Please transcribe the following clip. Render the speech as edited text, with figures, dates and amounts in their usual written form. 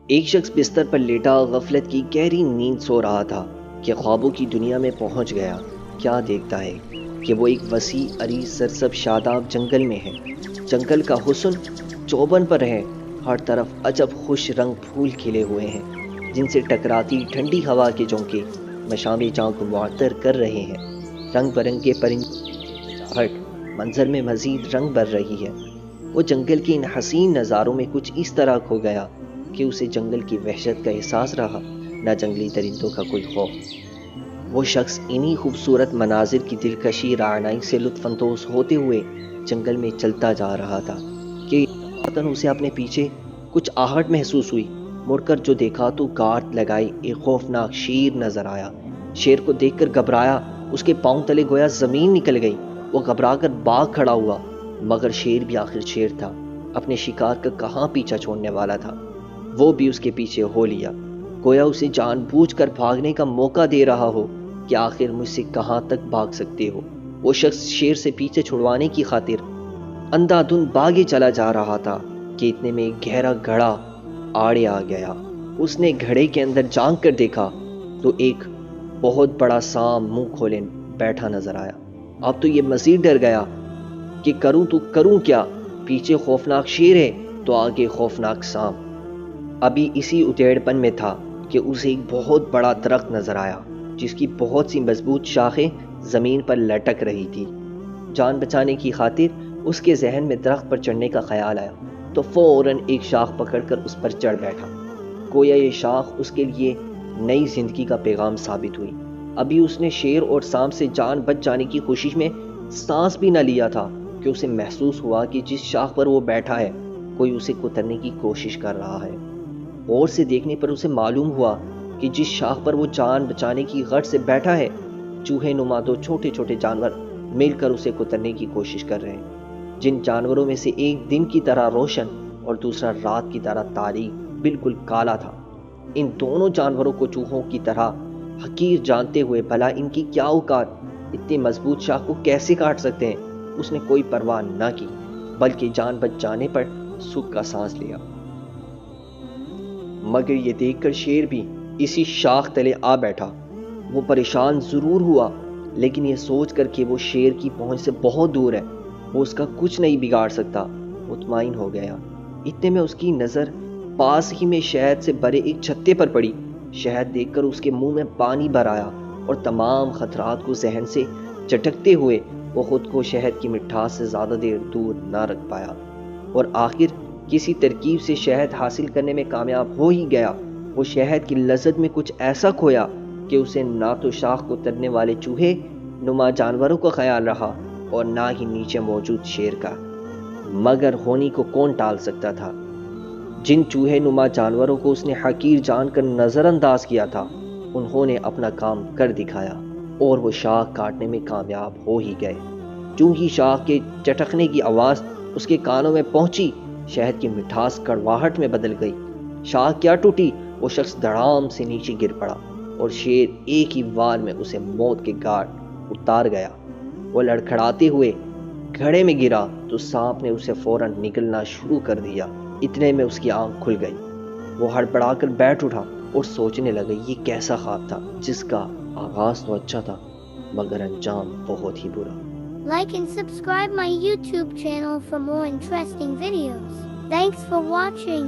ایک شخص بستر پر لیٹا غفلت کی گہری نیند سو رہا تھا کہ خوابوں کی دنیا میں پہنچ گیا۔ کیا دیکھتا ہے کہ وہ ایک وسیع عریض سرسب شاداب جنگل میں ہے۔ جنگل کا حسن چوبن پر ہے، ہر طرف عجب خوش رنگ پھول کھلے ہوئے ہیں جن سے ٹکراتی ٹھنڈی ہوا کے جھونکے مشام جاں کو معطر کر رہے ہیں۔ رنگ برنگے پرندوں کی چہچہٹ منظر میں مزید رنگ بھر رہی ہے۔ وہ جنگل کے ان حسین نظاروں میں کچھ اس طرح کھو گیا کہ اسے جنگل کی وحشت کا احساس رہا، نہ جنگلی درندوں کا کوئی خوف۔ وہ شخص انہی خوبصورت مناظر کی دلکشی رعنائی سے لطف اندوز ہوتے ہوئے جنگل میں چلتا جا رہا تھا کہ اتفاقاً اسے اپنے پیچھے کچھ آہٹ محسوس ہوئی۔ مڑ کر جو دیکھا تو گارد لگائے ایک خوفناک شیر نظر آیا۔ شیر کو دیکھ کر گھبرایا، اس کے پاؤں تلے گویا زمین نکل گئی۔ وہ گھبرا کر بھاگ کھڑا ہوا، مگر شیر بھی آخر شیر تھا، اپنے شکار کا کہاں پیچھا چھوڑنے والا تھا۔ وہ بھی اس کے پیچھے ہو لیا، گویا اسے جان بوجھ کر بھاگنے کا موقع دے رہا ہو کہ آخر مجھ سے کہاں تک بھاگ سکتے ہو۔ وہ شخص شیر سے پیچھے چھڑوانے کی خاطر اندھا دھند بھاگے چلا جا رہا تھا کہ اتنے میں ایک گہرا گڑھا آڑے آ گیا۔ اس نے گھڑے کے اندر جھانک کر دیکھا تو ایک بہت بڑا سانپ منہ کھولے بیٹھا نظر آیا۔ اب تو یہ مزید ڈر گیا کہ کروں تو کروں کیا، پیچھے خوفناک شیر ہے تو آگے خوفناک سانپ۔ ابھی اسی ادھیڑ پن میں تھا کہ اسے ایک بہت بڑا درخت نظر آیا جس کی بہت سی مضبوط شاخیں زمین پر لٹک رہی تھی۔ جان بچانے کی خاطر اس کے ذہن میں درخت پر چڑھنے کا خیال آیا تو فوراً ایک شاخ پکڑ کر اس پر چڑھ بیٹھا، گویا یہ شاخ اس کے لیے نئی زندگی کا پیغام ثابت ہوئی۔ ابھی اس نے شیر اور سانپ سے جان بچ جانے کی کوشش میں سانس بھی نہ لیا تھا کہ اسے محسوس ہوا کہ جس شاخ پر وہ بیٹھا ہے کوئی اسے کترنے کی کوشش کر رہا ہے۔ غور سے دیکھنے پر اسے معلوم ہوا کہ جس شاخ پر وہ جان بچانے کی غرض سے بیٹھا ہے، چوہے نما دو چھوٹے چھوٹے جانور مل کر اسے کترنے کی کوشش کر رہے ہیں، جن جانوروں میں سے ایک دن کی طرح روشن اور دوسرا رات کی طرح تاریک بالکل کالا تھا۔ ان دونوں جانوروں کو چوہوں کی طرح حقیر جانتے ہوئے بھلا ان کی کیا اوقات، اتنی مضبوط شاخ کو کیسے کاٹ سکتے ہیں، اس نے کوئی پرواہ نہ کی بلکہ جان بچ جانے پر سکھ کا سانس لیا۔ مگر یہ دیکھ کر شیر بھی اسی شاخ تلے آ بیٹھا۔ وہ پریشان ضرور ہوا لیکن یہ سوچ کر کہ وہ شیر کی پہنچ سے بہت دور ہے، وہ اس کا کچھ نہیں بگاڑ سکتا، مطمئن ہو گیا۔ اتنے میں اس کی نظر پاس ہی میں شہد سے بھرے ایک چھتے پر پڑی۔ شہد دیکھ کر اس کے منہ میں پانی بھر آیا اور تمام خطرات کو ذہن سے جھٹکتے ہوئے وہ خود کو شہد کی مٹھاس سے زیادہ دیر دور نہ رکھ پایا اور آخر کسی ترکیب سے شہد حاصل کرنے میں کامیاب ہو ہی گیا۔ وہ شہد کی لذت میں کچھ ایسا کھویا کہ اسے نہ تو شاخ کو ترنے والے چوہے نما جانوروں کا خیال رہا اور نہ ہی نیچے موجود شیر کا۔ مگر ہونی کو کون ٹال سکتا تھا؟ جن چوہے نما جانوروں کو اس نے حقیر جان کر نظر انداز کیا تھا، انہوں نے اپنا کام کر دکھایا اور وہ شاخ کاٹنے میں کامیاب ہو ہی گئے۔ جو ہی شاخ کے چٹکنے کی آواز اس کے کانوں میں پہنچی، شہد کی مٹھاس کڑواہٹ میں بدل گئی۔ شاخ کیا ٹوٹی، وہ شخص دھڑام سے نیچے گر پڑا اور شیر ایک ہی وار میں اسے موت کے گھاٹ اتار گیا۔ وہ لڑکھڑاتے ہوئے گھڑے میں گرا تو سانپ نے اسے فوراً نگلنا شروع کر دیا۔ اتنے میں اس کی آنکھ کھل گئی، وہ ہڑبڑا کر بیٹھ اٹھا اور سوچنے لگا یہ کیسا خواب تھا جس کا آغاز تو اچھا تھا مگر انجام بہت ہی برا۔ Like and subscribe my YouTube channel for more interesting videos. Thanks for watching.